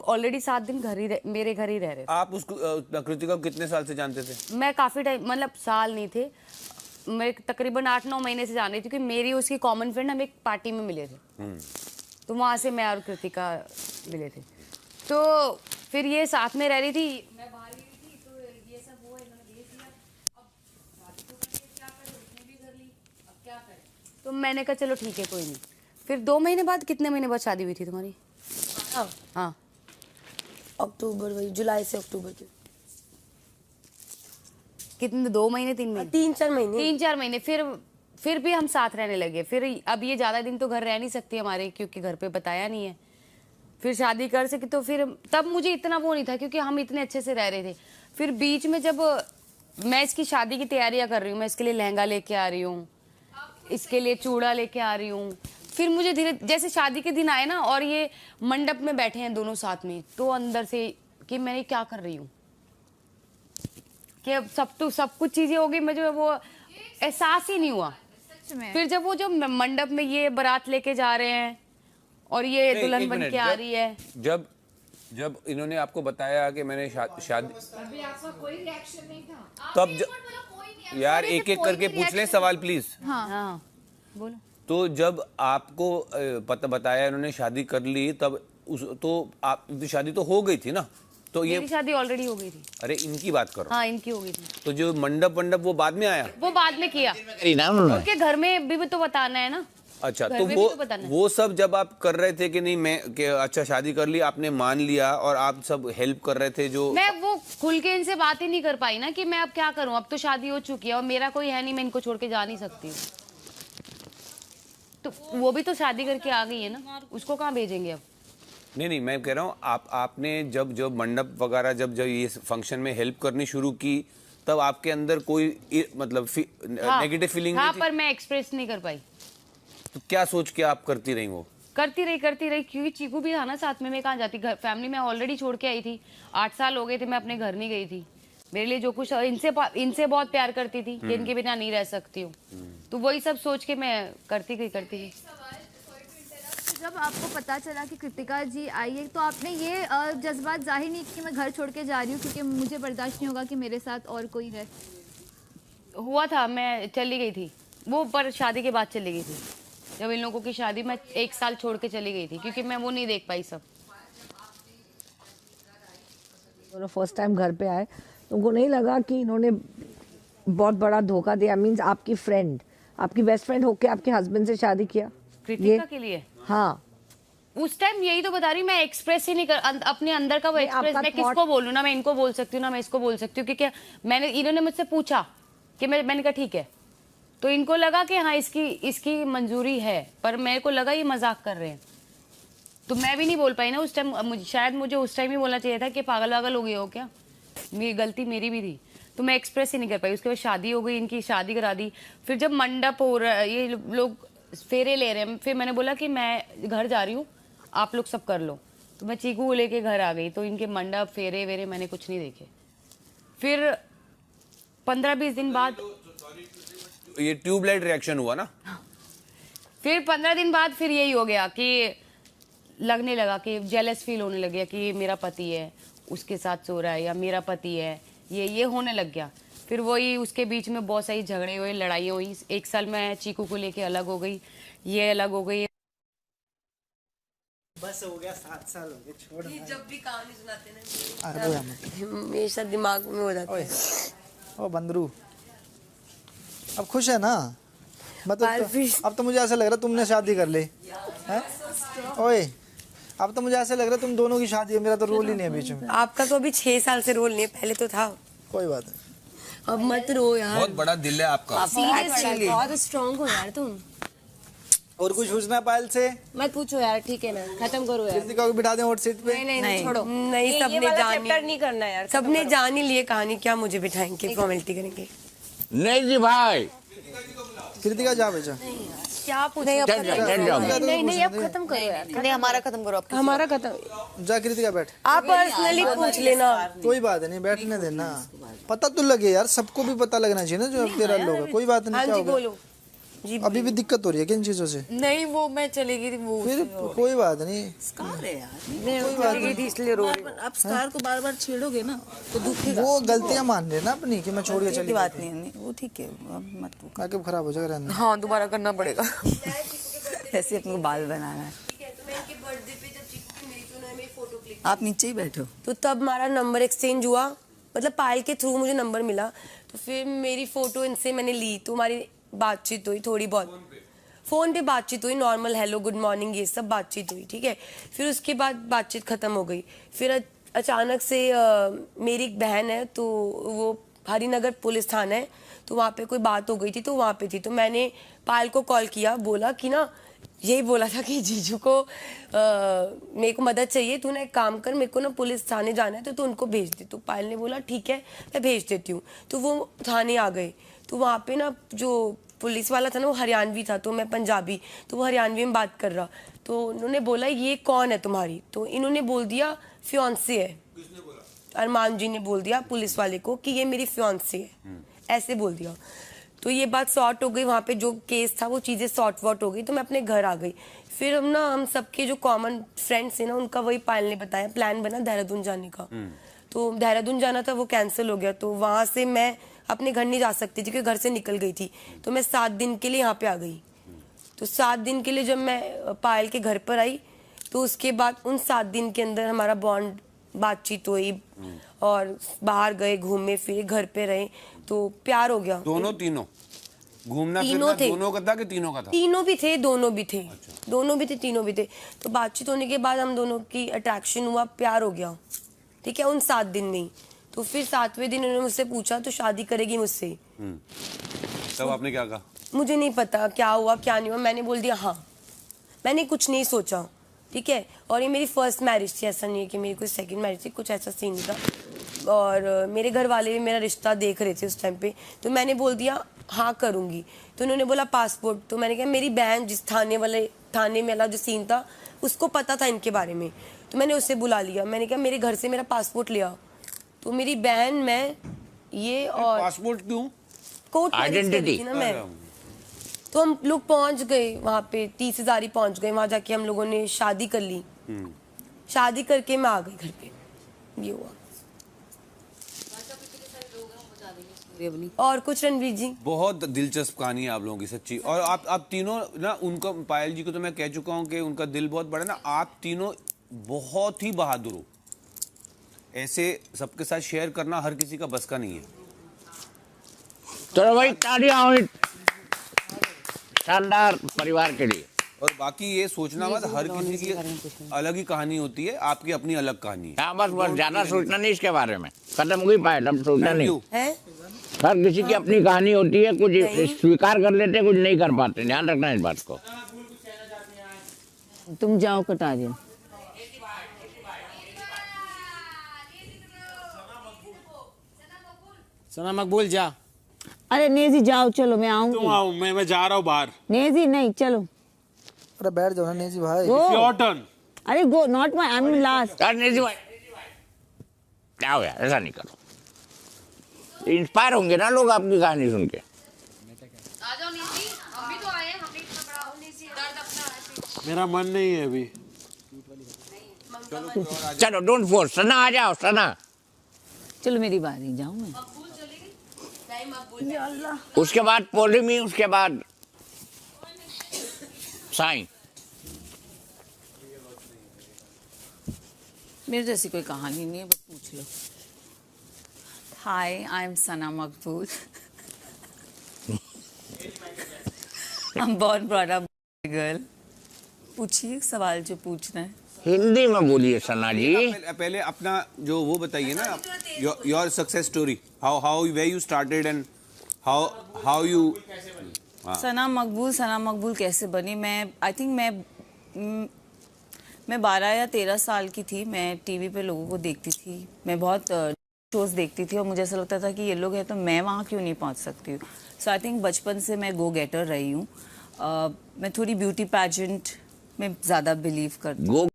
Already 7 दिन मेरे घर ही रह रहे थे। आप उसको कृतिका को कितने साल से जानते थे? मैं काफी टाइम, मतलब साल नहीं थे, मैं तकरीबन 8-9 महीने से जान रही थी, क्योंकि मेरी उसकी कॉमन फ्रेंड, हम एक पार्टी में मिले थे, तो वहां से मैं और कृतिका मिले थे। तो फिर ये साथ में रह रही थी, मैं बाहर गई थी, तो ये सब हुआ, इन्होंने भेज दिया। अब शादी तो करके क्या करें, उसने भी कर ली, अब क्या करें? तो मैंने कहा चलो ठीक है, कोई नहीं। फिर 2 महीने बाद, कितने महीने बाद शादी हुई थी तुम्हारी? हाँ, अक्टूबर, वही जुलाई से अक्टूबर के कितने, 2 महीने 3 महीने 3-4 महीने 3-4 महीने। फिर भी हम साथ रहने लगे। फिर अब ये ज्यादा दिन तो घर रह नहीं सकती हमारे, क्योंकि घर पे बताया नहीं है। फिर शादी कर सके तो फिर तब मुझे इतना वो नहीं था, क्योंकि हम इतने अच्छे से रह रहे थे। फिर बीच में जब मैं इसकी शादी की तैयारियां कर रही हूँ, मैं इसके लिए लहंगा लेके आ रही हूँ, इसके लिए चूड़ा लेके आ रही हूँ, फिर मुझे धीरे, जैसे शादी के दिन आए ना और ये मंडप में बैठे हैं दोनों साथ में, तो अंदर से कि मैंने क्या कर रही हूँ, कि अब सब कुछ चीजें हो गई, मुझे वो एहसास ही नहीं हुआ। फिर जब वो जो मंडप में ये बारात लेके जा रहे हैं और ये दुल्हन बन के आ रही है, जब इन्होंने आपको बताया कि मैंने शादी, अभी आपका कोई रिएक्शन नहीं था तब यार एक एक करके पूछ लें सवाल प्लीज। हाँ बोलो। तो जब आपको पता बताया इन्होंने शादी कर ली, तब तो आप शादी तो हो गई थी ना? तो ये मेरी शादी ऑलरेडी हो गई थी। अरे इनकी बात करो। हाँ, इनकी हो गई थी। तो जो मंडप वो बाद में आया? वो बाद में किया, उनके घर में भी तो बताना है ना। अच्छा, तो वो सब जब आप कर रहे थे कि नहीं, मैं कि अच्छा शादी कर ली, आपने मान लिया और आप सब हेल्प कर रहे थे, जो मैं वो खुल के इनसे बात ही नहीं कर पाई ना कि मैं अब क्या करूं, अब तो शादी हो चुकी है और मेरा कोई है नहीं, मैं इनको छोड़ के जा नहीं सकती। तो वो भी तो शादी करके आ गई है ना, उसको कहाँ भेजेंगे अब? नहीं, मैं कह रहा हूँ आपने जब मंडप वगैरह जब ये फंक्शन में हेल्प करनी शुरू की, तब आपके अंदर कोई मतलब नेगेटिव फीलिंग हाँ, नहीं थी? पर मैं एक्सप्रेस नहीं कर पाई। तो क्या सोच के आप करती रही? वो करती रही, क्योंकि चीकू भी था ना साथ में, मैं कहाँ जाती, घर फैमिली में ऑलरेडी छोड़ के आई थी। 8 साल हो गए थे, मैं अपने घर नहीं गई थी। मेरे लिए जो कुछ, इनसे बहुत प्यार करती थी कि इनके बिना नहीं रह सकती हूँ, तो वही सब सोच के मैं करती गई। जब आपको पता चला कि कृतिका जी आई है, तो आपने ये जज्बात जाहिर नहीं कि मैं घर छोड़ के जा रही हूँ क्योंकि मुझे बर्दाश्त नहीं होगा कि मेरे साथ और कोई है? हुआ था, मैं चली गई थी वो, पर शादी के बाद चली गई थी। जब इन लोगों की शादी, मैं 1 साल छोड़ के चली गई थी, क्योंकि मैं वो नहीं देख पाई सब। दोनों फर्स्ट टाइम घर पे आए, तुमको नहीं लगा कि इन्होंने बहुत बड़ा धोखा दिया? मींस आपकी फ्रेंड, आपकी बेस्ट फ्रेंड होके आपके हस्बैंड से शादी किया कृतिका के लिए? हाँ, उस टाइम यही तो बता रही हूँ, मैं एक्सप्रेस ही नहीं कर अपने अंदर का वो एक्सप्रेस। मैं किसको बोलूँ ना, मैं इनको बोल सकती हूँ ना, मैं इसको बोल सकती हूँ, क्योंकि इन्होंने मुझसे पूछा कि मैंने कहा ठीक है, तो इनको लगा कि हाँ इसकी मंजूरी है, पर मेरे को लगा ये मजाक कर रहे हैं, तो मैं भी नहीं बोल पाई ना उस टाइम। शायद मुझे उस टाइम ही बोलना चाहिए था कि पागल वागल हो गए हो क्या, मेरी गलती मेरी भी थी, तो मैं एक्सप्रेस ही नहीं कर पाई। उसके बाद शादी हो गई, इनकी शादी करा दी। फिर जब मंडप हो रहा है, ये लोग फेरे ले रहे हैं, फिर मैंने बोला कि मैं घर जा रही हूँ, आप लोग सब कर लो, तो मैं चीकू को लेके घर आ गई। तो इनके मंडप फेरे वेरे मैंने कुछ नहीं देखे। फिर 15-20 दिन बाद ये ट्यूबलाइट रिएक्शन हुआ ना, फिर 15 दिन बाद फिर यही हो गया कि लगने लगा कि जेलस फील होने लग गया कि ये मेरा पति है, उसके साथ सो रहा है, या मेरा पति है, ये होने लग गया। फिर वही उसके बीच में बहुत सारी झगड़े हुए, लड़ाई हुई। 1 साल मैं चीकू को लेके अलग हो गई, ये अलग हो गई। बस हो गया, 7 साल हो गए, छोड़। जब भी कहानी सुनाते ना हमेशा दिमाग में हो जाता है। ओ बंदरू, अब खुश है ना? मतलब अब तो मुझे ऐसा लग रहा है तुमने शादी कर ली है। ओए, अब तो मुझे ऐसा लग रहा है तुम दोनों की शादी है, मेरा तो रोल ही नहीं है बीच में। आपका तो अभी 6 साल से रोल नहीं है, पहले तो था। कोई बात नहीं, अब मत रो यार। बहुत बड़ा दिल है आपका। सीरियसली बहुत स्ट्रांग हो यार तुम। और कुछ पूछना पायल से? मत पूछो यार, ठीक है ना, खत्म करो यार। कृतिका को बिठा दें हॉट सीट पे? नहीं छोड़ो, नहीं सबने जान नहीं करना यार, सबने जान ही लिए कहानी, क्या मुझे बिठाएंगे, फॉर्मेलिटी करेंगे? नहीं जी भाई, कृतिका जा बेचा, क्या पूछे? नहीं अब खत्म करो यार, नहीं हमारा खत्म करो, हमारा खत्म। जा कृतिका बैठ, आप पर्सनली पूछ लेना। कोई बात नहीं, बैठने देना, पता तो लगे यार, सबको भी पता लगना चाहिए ना जो अब तेरा लोग है। कोई बात नहीं, क्या हो गया? जी अभी भी दिक्कत हो रही है किन चीजों से? नहीं, वो मैं चली गई थी, वो फिर कोई बात नहीं, स्कार है यार। चली गई थी इसलिए रो रही हूँ। आप स्कार को बार बार छेड़ोगे ना तो दुखेगा। वो गलतियां मान रहे ना अपनी कि मैं छोड़ के कोई चली बात नहीं है, वो ठीक है, अब मत वो। मेकअप खराब हो जाएगा, रहने दो। हाँ, दोबारा करना पड़ेगा। ऐसे अपने को बाल बनाना है। आप नीचे ही बैठो। तो तब हमारा नंबर एक्सचेंज हुआ, मतलब पायल के थ्रू मुझे नंबर मिला, तो फिर मेरी फोटो इनसे मैंने ली, तो हमारी बातचीत हुई थोड़ी बहुत, फ़ोन पे बातचीत हुई, नॉर्मल हेलो गुड मॉर्निंग ये सब बातचीत हुई, ठीक है। फिर उसके बाद बातचीत ख़त्म हो गई। फिर अचानक से मेरी एक बहन है, तो वो हरिनगर पुलिस थाना है, तो वहाँ पे कोई बात हो गई थी, तो वहाँ पे थी, तो मैंने पायल को कॉल किया, बोला कि ना, यही बोला था कि जीजू को मेरे को मदद चाहिए, तू ना एक काम कर, मेरे को ना पुलिस थाने जाना है, तो तू उनको भेज दे। तो पायल ने बोला ठीक है मैं भेज देती हूँ। तो वो थाने आ गए, तो वहाँ पे ना जो पुलिस वाला था ना वो हरियाणवी था, तो मैं पंजाबी, तो वो हरियाणवी में बात कर रहा, तो उन्होंने बोला ये कौन है तुम्हारी, तो इन्होंने बोल दिया फियांसे है। किसने बोला? अरमान जी ने बोल दिया पुलिस वाले को कि ये मेरी फियांसे है, ऐसे बोल दिया। तो ये बात सॉर्ट हो गई, वहाँ पे जो केस था वो चीज़ें सॉर्ट वॉट हो गई, तो मैं अपने घर आ गई। फिर हम सबके जो कॉमन फ्रेंड्स हैं ना, उनका वही पायल ने बताया, प्लान बना देहरादून जाने का। तो देहरादून जाना था, वो कैंसिल हो गया, तो वहाँ से मैं अपने घर नहीं जा सकती थी क्योंकि घर से निकल गई थी, तो मैं 7 दिन के लिए यहाँ पे आ गई। तो 7 दिन के लिए जब मैं पायल के घर पर आई, तो उसके बाद उन 7 दिन के अंदर हमारा बॉन्ड, बातचीत हुई और बाहर गए, घूमे फिरे, घर पे रहे, तो प्यार हो गया। दोनों तीनों घूमना तीनों फिरना थे। दोनों का था कि तीनों का था? तीनों भी थे, दोनों भी थे। अच्छा। दोनों भी थे, तीनों भी थे। तो बातचीत होने के बाद हम दोनों की अट्रैक्शन हुआ, प्यार हो गया, ठीक है, उन 7 दिन में ही। तो फिर 7वें दिन उन्होंने मुझसे पूछा तो शादी करेगी मुझसे। तब आपने क्या कहा? मुझे नहीं पता क्या हुआ क्या नहीं हुआ, मैंने बोल दिया हाँ, मैंने कुछ नहीं सोचा, ठीक है। और ये मेरी फर्स्ट मैरिज थी, ऐसा नहीं है कि मेरी कोई सेकंड मैरिज थी, कुछ ऐसा सीन नहीं था। और मेरे घर वाले भी मेरा रिश्ता देख रहे थे उस टाइम पे, तो मैंने बोल दिया हाँ करूँगी। तो उन्होंने बोला पासपोर्ट, तो मैंने कहा मेरी बहन जिस थाने में वाला जो सीन था उसको पता था इनके बारे में, तो मैंने उससे बुला लिया, मैंने कहा मेरे घर से मेरा पासपोर्ट ले आओ। तो मेरी बहन, मैं, ये और पासपोर्ट क्यों? कोर्ट आइडेंटिटी ना मैं, तो हम लोग पहुंच गए वहाँ पे, 30 हज़ारी पहुंच गए वहाँ जाके, हम लोगों ने शादी कर ली। शादी करके मैं आ गई घर पे, ये हुआ। और कुछ रणवीर जी? बहुत दिलचस्प कहानी है आप लोगों की, सच्ची। और आप तीनों ना, उनका, पायल जी को तो मैं कह चुका हूँ कि उनका दिल बहुत बड़ा ना, आप तीनों बहुत ही बहादुर हो। ऐसे सबके साथ शेयर करना हर किसी का बस का नहीं है। तो भाई तालियां हो शानदार परिवार के लिए। और बाकी ये सोचना मत, हर किसी की अलग ही कहानी होती है, आपकी अपनी अलग कहानी है। हाँ, बस ज्यादा सोचना नहीं इसके बारे में, खत्म हो गई पायल, अब सोचना नहीं है। हर किसी की अपनी कहानी होती है, कुछ स्वीकार कर लेते, कुछ नहीं कर पाते, ध्यान रखना इस बात को। तुम जाओ कटारिया। सना मकबूल जा। अरे नेजी जाओ, चलो मैं आऊंगी। तुम आओ, मैं जा रहा हूँ बाहर। नेजी नहीं, चलो। अरे बैठ जाओ ना नेजी भाई। Your turn. अरे go, not my, I am last. Neji भाई जाओ यार, ऐसा नहीं करो, इंस्पायर होंगे ना लोग आपकी कहानी सुन के। आ जाओ नीची, हम भी तो आए हैं, हम भी इतना बड़ा नीची दर्द अपना है। मेरा मन नहीं है अभी। चलो डोंट फोर्स, सना आ जाओ, सना। चलो मेरी बारी, जाऊं मैं। उसके बाद पोलिमी, उसके बाद साईं। मेरे जैसी कोई कहानी नहीं है, बस पूछ लो। हाय, आई am Sana Maqbool. I am born brought up girl. पूछिए सवाल जो पूछना है। हिंदी में बोलिए सना जी। पहले अपना जो वो बताइए ना, your success story, how were you started and how you. Sana Maqbool कैसे बनी? मैं आई थिंक मैं 12 या 13 साल की थी। मैं टीवी पे लोगों को देखती थी, मैं बहुत शोज देखती थी और मुझे ऐसा लगता था कि ये लोग हैं तो मैं वहाँ क्यों नहीं पहुँच सकती हूँ। सो आई थिंक बचपन से मैं गो गेटर रही हूँ। मैं थोड़ी ब्यूटी पैजेंट में ज़्यादा बिलीव करती हूँ।